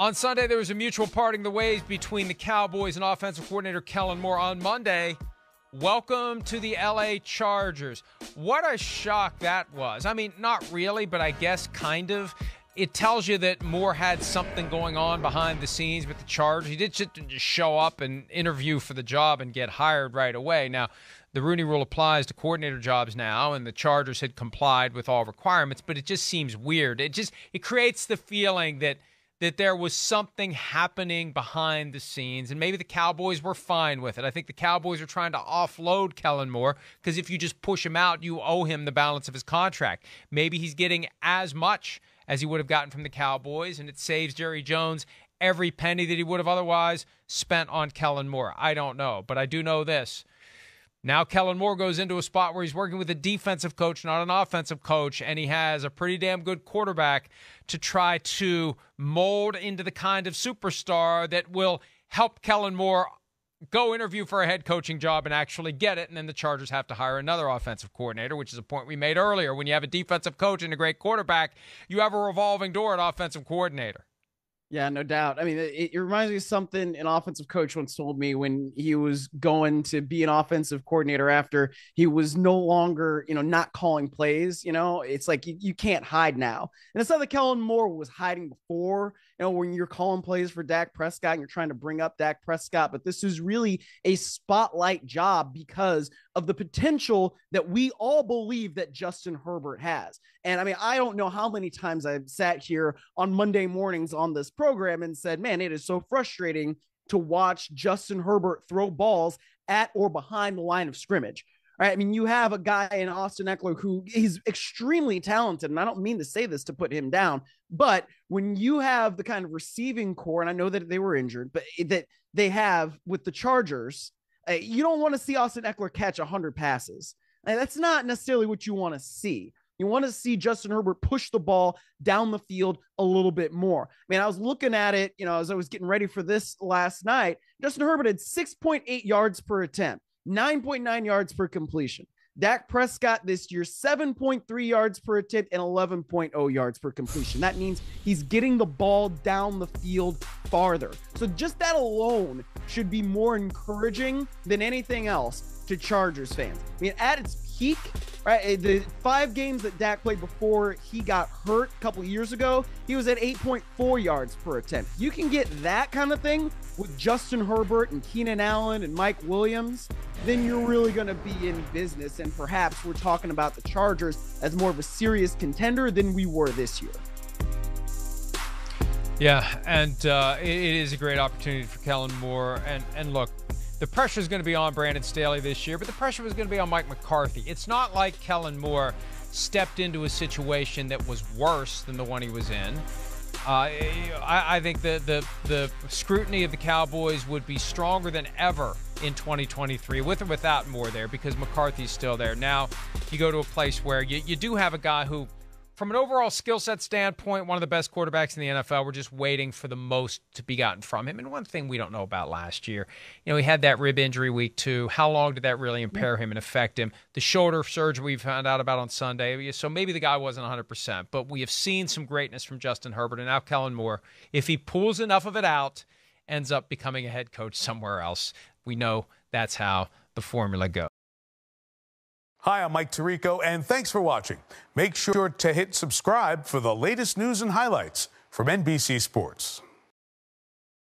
On Sunday, there was a mutual parting the ways between the Cowboys and offensive coordinator Kellen Moore. On Monday, welcome to the LA Chargers. What a shock that was. I mean, not really, but I guess kind of. It tells you that Moore had something going on behind the scenes with the Chargers. He did just show up and interview for the job and get hired right away. Now, the Rooney Rule applies to coordinator jobs now, and the Chargers had complied with all requirements, but it just seems weird. It creates the feeling that there was something happening behind the scenes, and maybe the Cowboys were fine with it. I think the Cowboys are trying to offload Kellen Moore because if you just push him out, you owe him the balance of his contract. Maybe he's getting as much as he would have gotten from the Cowboys, and it saves Jerry Jones every penny that he would have otherwise spent on Kellen Moore. I don't know, but I do know this. Now Kellen Moore goes into a spot where he's working with a defensive coach, not an offensive coach, and he has a pretty damn good quarterback to try to mold into the kind of superstar that will help Kellen Moore go interview for a head coaching job and actually get it, and then the Chargers have to hire another offensive coordinator, which is a point we made earlier. When you have a defensive coach and a great quarterback, you have a revolving door at offensive coordinator. Yeah, no doubt. I mean, it reminds me of something an offensive coach once told me when he was going to be an offensive coordinator after he was no longer, not calling plays. It's like you can't hide now. And it's not that Kellen Moore was hiding before, when you're calling plays for Dak Prescott and you're trying to bring up Dak Prescott. But this is really a spotlight job because of the potential that we all believe that Justin Herbert has. And I mean, I don't know how many times I've sat here on Monday mornings on this program and said, man, it is so frustrating to watch Justin Herbert throw balls at or behind the line of scrimmage. All right. I mean, you have a guy in Austin Ekeler who he's extremely talented, and I don't mean to say this to put him down, but when you have the kind of receiving core, and I know that they were injured, but that they have with the Chargers, you don't want to see Austin Ekeler catch 100 passes. And that's not necessarily what you want to see. You want to see Justin Herbert push the ball down the field a little bit more. I mean, I was looking at it, as I was getting ready for this last night. Justin Herbert had 6.8 yards per attempt, 9.9 yards per completion. Dak Prescott this year, 7.3 yards per attempt and 11.0 yards per completion. That means he's getting the ball down the field farther. So just that alone should be more encouraging than anything else to Chargers fans. I mean, at its peak, right, the 5 games that Dak played before he got hurt a couple of years ago, he was at 8.4 yards per attempt. You can get that kind of thing with Justin Herbert and Keenan Allen and Mike Williams, then you're really going to be in business. And perhaps we're talking about the Chargers as more of a serious contender than we were this year. Yeah, and it is a great opportunity for Kellen Moore. And look, the pressure is going to be on Brandon Staley this year, but the pressure was going to be on Mike McCarthy. It's not like Kellen Moore stepped into a situation that was worse than the one he was in. I think the scrutiny of the Cowboys would be stronger than ever in 2023, with or without Moore there, because McCarthy's still there. Now, you go to a place where you do have a guy who, from an overall skill set standpoint, one of the best quarterbacks in the NFL. We're just waiting for the most to be gotten from him. And one thing we don't know about last year, he had that rib injury week 2. How long did that really impair him and affect him? The shoulder surgery we found out about on Sunday. So maybe the guy wasn't 100%, but we have seen some greatness from Justin Herbert and now Kellen Moore. If he pulls enough of it out, ends up becoming a head coach somewhere else. We know that's how the formula goes. Hi, I'm Mike Tirico, and thanks for watching. Make sure to hit subscribe for the latest news and highlights from NBC Sports.